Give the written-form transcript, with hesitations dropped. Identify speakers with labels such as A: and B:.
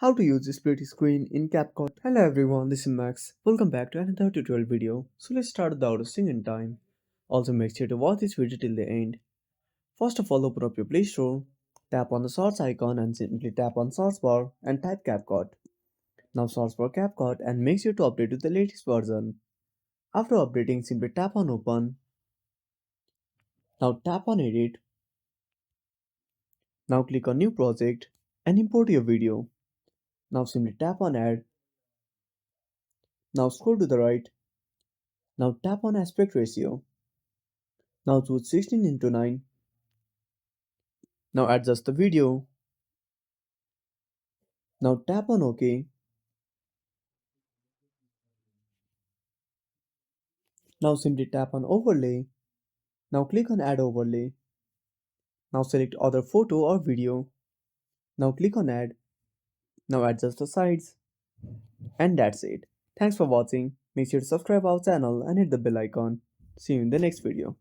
A: How to use the split screen in CapCut. Hello everyone, this is Max. Welcome back to another tutorial video. So let's start without wasting any time. Also make sure to watch this video till the end. First of all, open up your Play Store, tap on the source icon and simply tap on search bar and type CapCut. Now search for CapCut and make sure to update to the latest version. After updating, simply tap on open. Now tap on edit. Now click on new project and import your video. Now simply tap on add. Now scroll to the right. Now tap on aspect ratio. Now choose 16 into 9. Now adjust the video. Now tap on OK. Now simply tap on overlay. Now click on add overlay. Now select other photo or video. Now click on add. Now adjust the size. And that's it. Thanks for watching. Make sure to subscribe our channel and hit the bell icon. See you in the next video.